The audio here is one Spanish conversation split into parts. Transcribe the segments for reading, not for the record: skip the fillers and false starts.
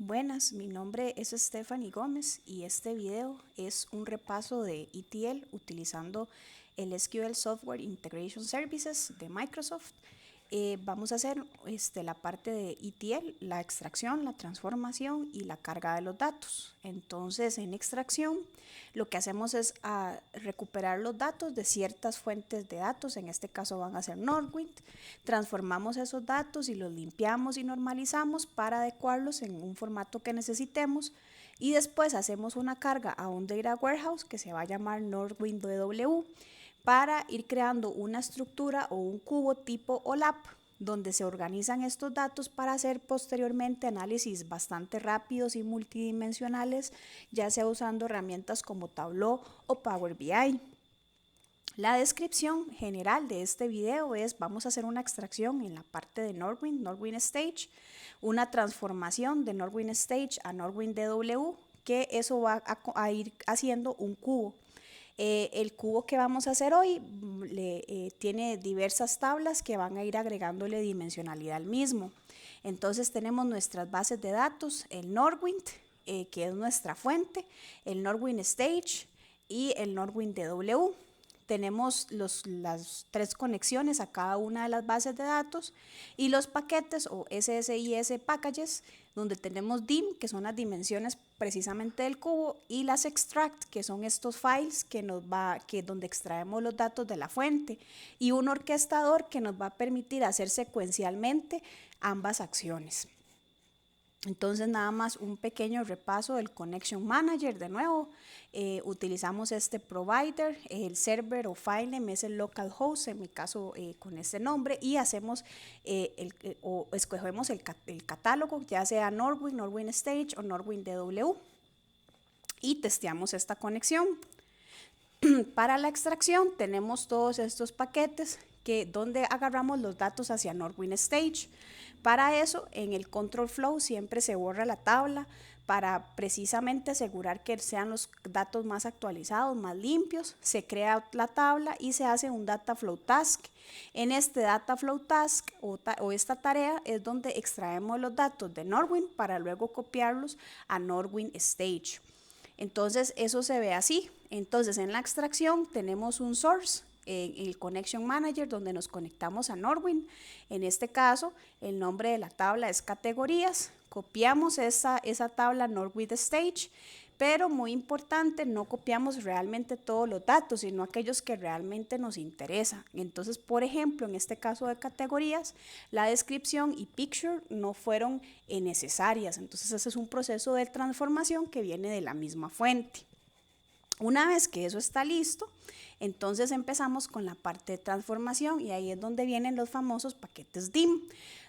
Buenas, mi nombre es Stephanie Gómez y este video es un repaso de ETL utilizando el SQL Software Integration Services de Microsoft. Vamos a hacer la parte de ETL, la extracción, la transformación y la carga de los datos. Entonces, en extracción, lo que hacemos es recuperar los datos de ciertas fuentes de datos, en este caso van a ser Northwind, transformamos esos datos y los limpiamos y normalizamos para adecuarlos en un formato que necesitemos y después hacemos una carga a un Data Warehouse que se va a llamar Northwind DW para ir creando una estructura o un cubo tipo OLAP donde se organizan estos datos para hacer posteriormente análisis bastante rápidos y multidimensionales, ya sea usando herramientas como Tableau o Power BI. La descripción general de este video es: vamos a hacer una extracción en la parte de Northwind Stage, una transformación de Northwind Stage a Northwind DW, que eso va a ir haciendo un cubo. El cubo que vamos a hacer hoy tiene diversas tablas que van a ir agregándole dimensionalidad al mismo. Entonces tenemos nuestras bases de datos, el Northwind, que es nuestra fuente, el Northwind Stage y el Northwind DW. Tenemos las tres conexiones a cada una de las bases de datos y los paquetes o SSIS packages, donde tenemos dim, que son las dimensiones precisamente del cubo, y las extract, que son estos files donde extraemos los datos de la fuente, y un orquestador que nos va a permitir hacer secuencialmente ambas acciones. Entonces, nada más un pequeño repaso del Connection Manager. De nuevo, utilizamos este provider, el server o FileName es el localhost, en mi caso con este nombre, y hacemos o escogemos el catálogo, ya sea Northwind Stage o Northwind DW, y testeamos esta conexión. Para la extracción tenemos todos estos paquetes donde agarramos los datos hacia Northwind Stage. Para eso, en el control flow siempre se borra la tabla para precisamente asegurar que sean los datos más actualizados, más limpios. Se crea la tabla y se hace un data flow task. En este data flow task o esta tarea es donde extraemos los datos de Northwind para luego copiarlos a Northwind Stage. Entonces eso se ve así. Entonces en la extracción tenemos un source, el Connection Manager, donde nos conectamos a Northwind. En este caso el nombre de la tabla es categorías. Copiamos esa tabla Northwind Stage, pero muy importante, no copiamos realmente todos los datos, sino aquellos que realmente nos interesan. Entonces, por ejemplo, en este caso de categorías, la descripción y picture no fueron necesarias. Entonces, ese es un proceso de transformación que viene de la misma fuente. Una vez que eso está listo, entonces empezamos con la parte de transformación y ahí es donde vienen los famosos paquetes DIM,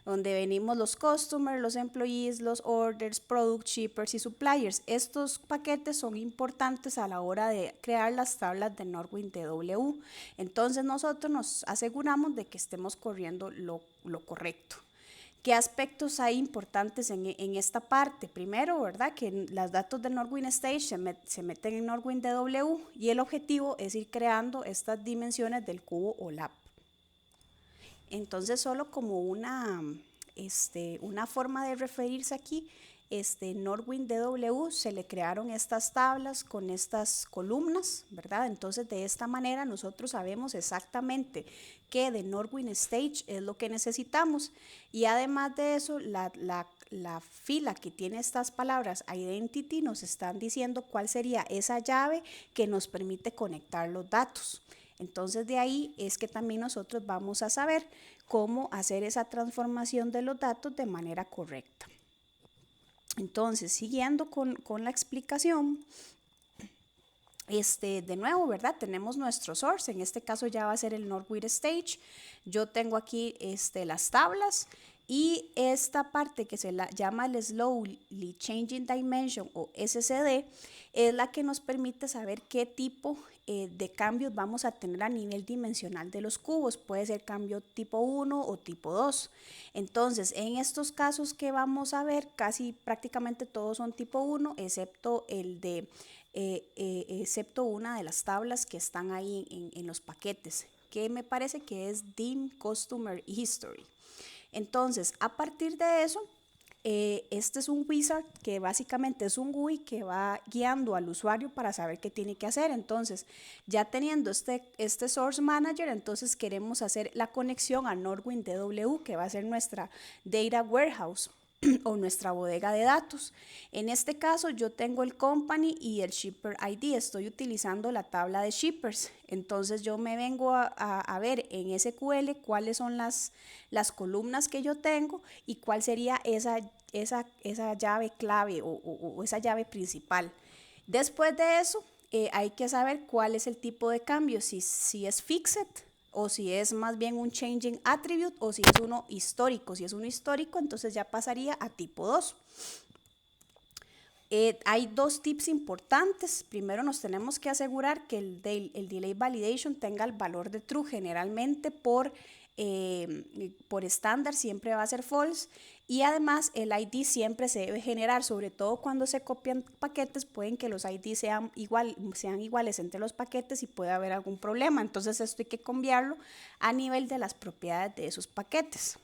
donde venimos los customers, los employees, los orders, product shippers y suppliers. Estos paquetes son importantes a la hora de crear las tablas de Northwind DW. Entonces nosotros nos aseguramos de que estemos corriendo lo correcto. ¿Qué aspectos hay importantes en esta parte? Primero, ¿verdad? Que los datos de Northwind Stage se meten en Northwind DW y el objetivo es ir creando estas dimensiones del cubo OLAP. Entonces, solo como una forma de referirse aquí, Northwind DW se le crearon estas tablas con estas columnas, ¿verdad? Entonces, de esta manera nosotros sabemos exactamente qué de Northwind Stage es lo que necesitamos. Y además de eso, la fila que tiene estas palabras identity nos están diciendo cuál sería esa llave que nos permite conectar los datos. Entonces de ahí es que también nosotros vamos a saber cómo hacer esa transformación de los datos de manera correcta. Entonces, siguiendo con la explicación, de nuevo, ¿verdad? Tenemos nuestro source, en este caso ya va a ser el Northwind Stage. Yo tengo aquí las tablas y esta parte que se la llama el Slowly Changing Dimension o SCD es la que nos permite saber qué tipo de cambios vamos a tener a nivel dimensional de los cubos. Puede ser cambio tipo 1 o tipo 2. Entonces, en estos casos que vamos a ver, casi prácticamente todos son tipo 1, excepto excepto una de las tablas que están ahí en los paquetes, que me parece que es DIM Customer History. Entonces, a partir de eso, Este es un wizard que básicamente es un GUI que va guiando al usuario para saber qué tiene que hacer. Entonces, ya teniendo este Source Manager, entonces queremos hacer la conexión a Norwind DW, que va a ser nuestra Data Warehouse o nuestra bodega de datos. En este caso yo tengo el company y el shipper ID, estoy utilizando la tabla de shippers, entonces yo me vengo a ver en SQL cuáles son las columnas que yo tengo y cuál sería esa llave clave o esa llave principal. Después de eso hay que saber cuál es el tipo de cambio, si es fixed o si es más bien un changing attribute o si es uno histórico. Si es uno histórico, entonces ya pasaría a tipo 2. Hay dos tips importantes. Primero nos tenemos que asegurar que el delay validation tenga el valor de true. Generalmente por estándar siempre va a ser false, y además el ID siempre se debe generar, sobre todo cuando se copian paquetes, pueden que los ID sean iguales entre los paquetes y puede haber algún problema. Entonces esto hay que cambiarlo a nivel de las propiedades de esos paquetes.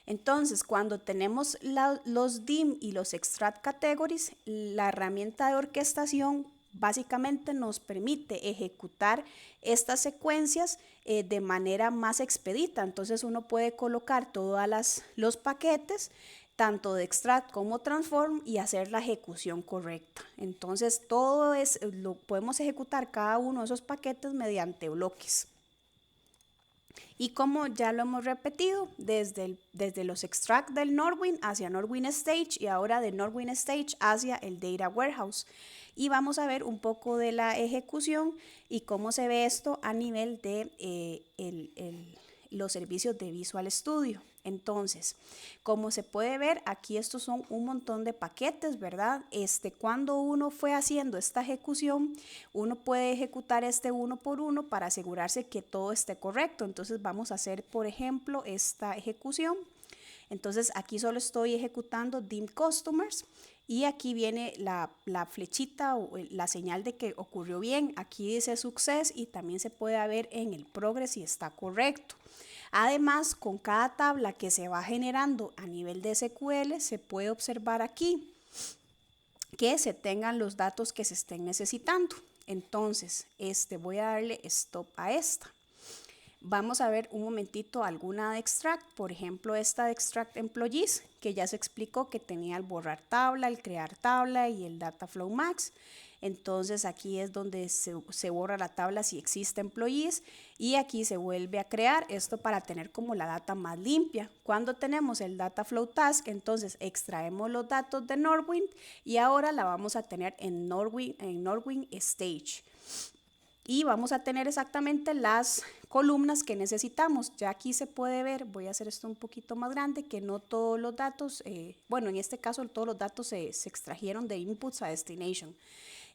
Entonces, cuando tenemos los dim y los extract categories, la herramienta de orquestación básicamente nos permite ejecutar estas secuencias de manera más expedita. Entonces uno puede colocar todos los paquetes, tanto de extract como transform, y hacer la ejecución correcta. Entonces lo podemos ejecutar cada uno de esos paquetes mediante bloques. Y como ya lo hemos repetido, desde los extract del Norwind hacia Norwind Stage y ahora de Norwind Stage hacia el Data Warehouse. Y vamos a ver un poco de la ejecución y cómo se ve esto a nivel de los servicios de Visual Studio. Entonces, como se puede ver, aquí estos son un montón de paquetes, ¿verdad? Cuando uno fue haciendo esta ejecución, uno puede ejecutar uno por uno para asegurarse que todo esté correcto. Entonces vamos a hacer, por ejemplo, esta ejecución. Entonces aquí solo estoy ejecutando dim customers y aquí viene la flechita o la señal de que ocurrió bien. Aquí dice success y también se puede ver en el progress si está correcto. Además, con cada tabla que se va generando a nivel de SQL, se puede observar aquí que se tengan los datos que se estén necesitando. Entonces, voy a darle stop a esta. Vamos a ver un momentito alguna de extract, por ejemplo esta de extract employees, que ya se explicó que tenía el borrar tabla, el crear tabla y el data flow max. Entonces aquí es donde se borra la tabla si existe employees y aquí se vuelve a crear esto para tener como la data más limpia. Cuando tenemos el data flow task, entonces extraemos los datos de Norwind y ahora la vamos a tener en Norwind Stage. Y vamos a tener exactamente las columnas que necesitamos. Ya aquí se puede ver, voy a hacer esto un poquito más grande, que no todos los datos, bueno, en este caso todos los datos se extrajeron de inputs a destination.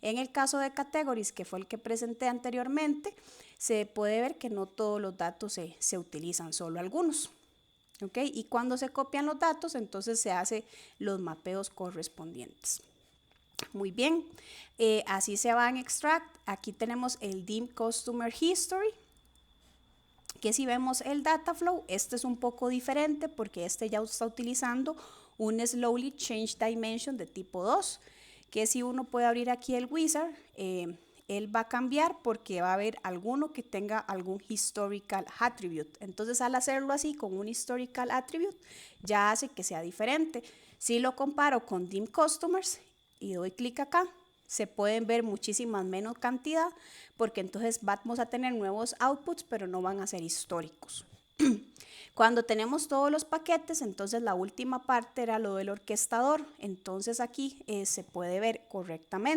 En el caso de categories, que fue el que presenté anteriormente, se puede ver que no todos los datos se utilizan, solo algunos. ¿Okay? Y cuando se copian los datos, entonces se hacen los mapeos correspondientes. Muy bien, así se va en extract. Aquí tenemos el dim customer history, que si vemos el data flow, este es un poco diferente porque ya está utilizando un slowly change dimension de tipo 2, que si uno puede abrir aquí el wizard, él va a cambiar porque va a haber alguno que tenga algún historical attribute. Entonces al hacerlo así con un historical attribute ya hace que sea diferente. Si lo comparo con dim customers y doy clic acá, se pueden ver muchísimas menos cantidad porque entonces vamos a tener nuevos outputs pero no van a ser históricos. Cuando tenemos todos los paquetes, entonces la última parte era lo del orquestador, entonces aquí se puede ver correctamente.